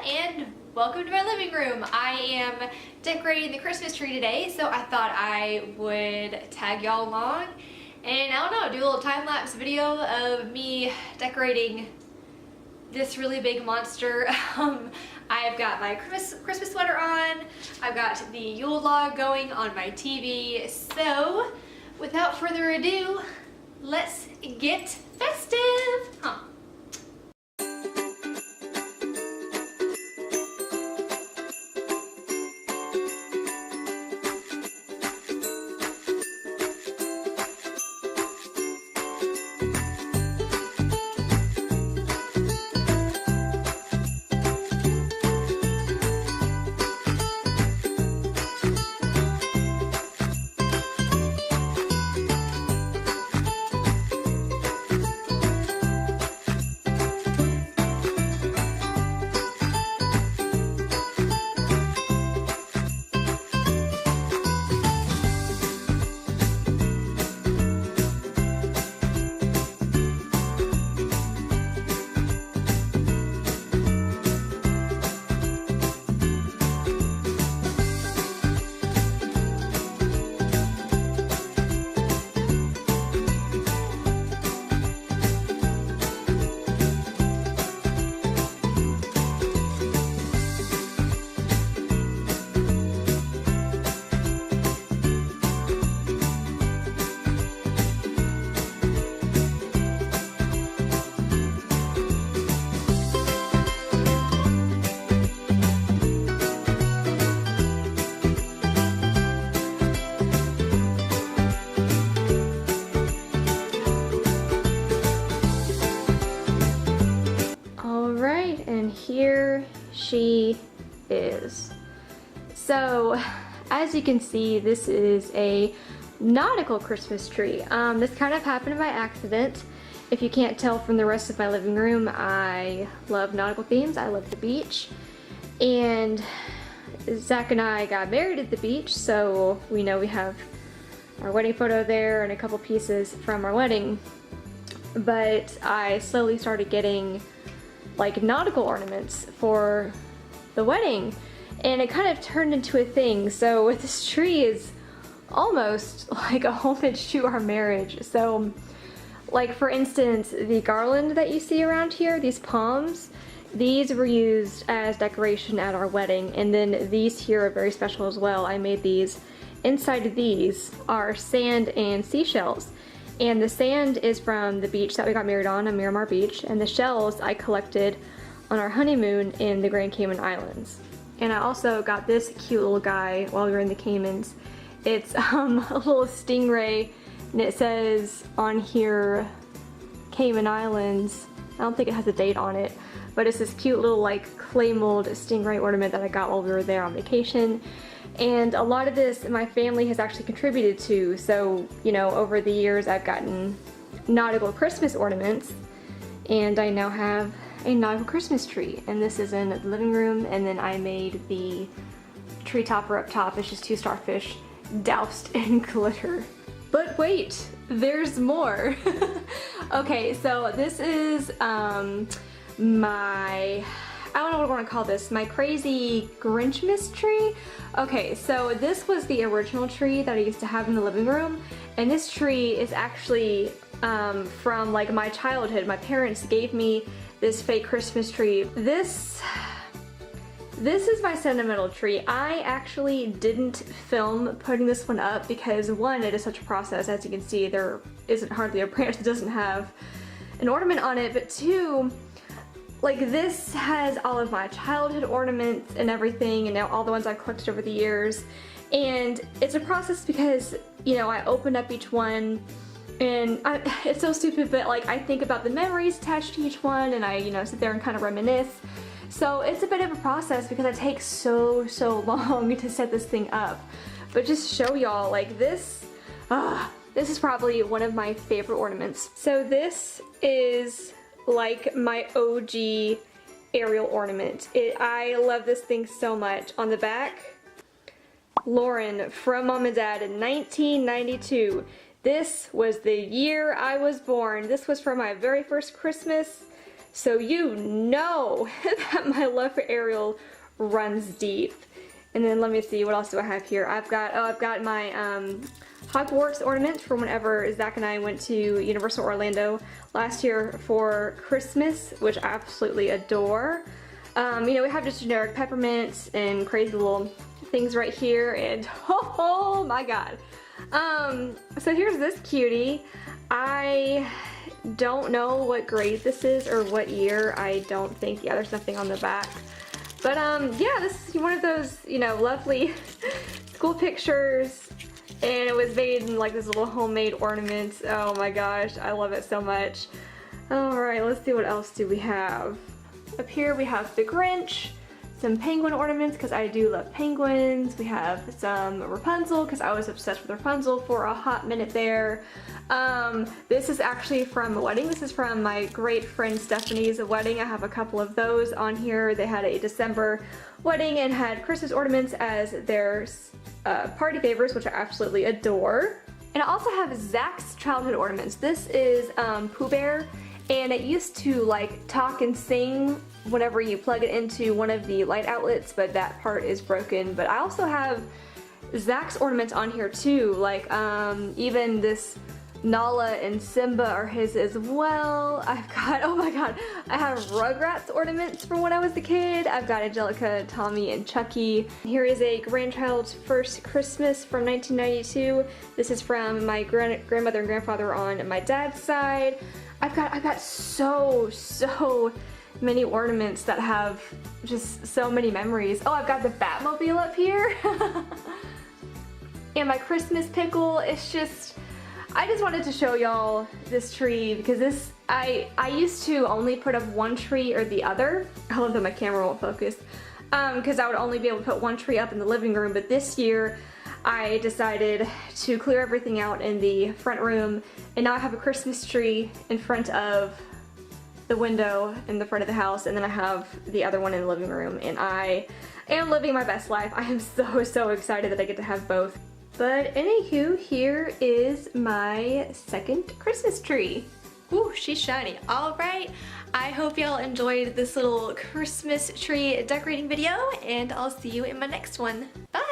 and welcome to my living room. I am decorating the Christmas tree today, so I thought I would tag y'all along and I don't know, do a little time-lapse video of me decorating this really big monster. I've got my Christmas sweater on, I've got the Yule log going on my TV, so without further ado, let's get festive! Here she is. So as you can see, this is a nautical Christmas tree. This kind of happened by accident. If you can't tell from the rest of my living room, I love nautical themes. I love the beach, and Zach and I got married at the beach, so we know we have our wedding photo there and a couple pieces from our wedding. But I slowly started getting like nautical ornaments for the wedding, and it kind of turned into a thing. So this tree is almost like a homage to our marriage. So like for instance, the garland that you see around here, these palms, these were used as decoration at our wedding, and then these here are very special as well. I made these. Inside of these are sand and seashells. And the sand is from the beach that we got married on Miramar Beach, and the shells I collected on our honeymoon in the Grand Cayman Islands. And I also got this cute little guy while we were in the Caymans. It's a little stingray, and it says on here Cayman Islands. I don't think it has a date on it, but it's this cute little like clay mold stingray ornament that I got while we were there on vacation. And a lot of this my family has actually contributed to, so you know, over the years I've gotten nautical Christmas ornaments, and I now have a nautical Christmas tree, and this is in the living room. And then I made the tree topper up top. It's just two starfish doused in glitter. But wait, there's more. Okay, so this is my, I don't know what I want to call this, my crazy Grinchmas tree. Okay, so this was the original tree that I used to have in the living room, and this tree is actually from like my childhood. My parents gave me this fake Christmas tree. This is my sentimental tree. I actually didn't film putting this one up because one, it is such a process. As you can see, there isn't hardly a branch that doesn't have an ornament on it, but two, like this has all of my childhood ornaments and everything, and now all the ones I've collected over the years. And it's a process because, you know, I open up each one, and it's so stupid, but like I think about the memories attached to each one, and I, you know, sit there and kind of reminisce. So it's a bit of a process because it takes so long to set this thing up. But just show y'all, like this is probably one of my favorite ornaments. So this is like my OG Ariel ornament. I love this thing so much. On the back, Lauren from Mom and Dad in 1992. This was the year I was born. This was for my very first Christmas. So you know that my love for Ariel runs deep. And then let me see, what else do I have here? I've got my Hogwarts ornament from whenever Zach and I went to Universal Orlando last year for Christmas, which I absolutely adore. You know, we have just generic peppermints and crazy little things right here, and oh my god. So here's this cutie. I don't know what grade this is or what year. I don't think, yeah, there's nothing on the back. But yeah, this is one of those, you know, lovely school pictures, and it was made in like this little homemade ornaments. Oh my gosh, I love it so much. Alright, let's see, what else do we have. Up here we have the Grinch, some penguin ornaments because I do love penguins. We have some Rapunzel because I was obsessed with Rapunzel for a hot minute there. This is actually from a wedding. This is from my great friend Stephanie's wedding. I have a couple of those on here. They had a December wedding and had Christmas ornaments as their party favors, which I absolutely adore. And I also have Zach's childhood ornaments. This is Pooh Bear, and it used to like talk and sing whenever you plug it into one of the light outlets, but that part is broken. But I also have Zach's ornaments on here too, like even this Nala and Simba are his as well. I've got, oh my god, I have Rugrats ornaments from when I was a kid. I've got Angelica, Tommy, and Chucky. Here is a Grandchild's First Christmas from 1992. This is from my grandmother and grandfather on my dad's side. I've got so many ornaments that have just so many memories. Oh, I've got the Batmobile up here. And my Christmas pickle. It's just, I just wanted to show y'all this tree because this, I used to only put up one tree or the other. I love that my camera won't focus. Because I would only be able to put one tree up in the living room, but this year I decided to clear everything out in the front room, and now I have a Christmas tree in front of the window in the front of the house, and then I have the other one in the living room, and I am living my best life. I am so excited that I get to have both. But anywho, here is my second Christmas tree. Ooh, she's shiny. Alright, I hope y'all enjoyed this little Christmas tree decorating video, and I'll see you in my next one. Bye!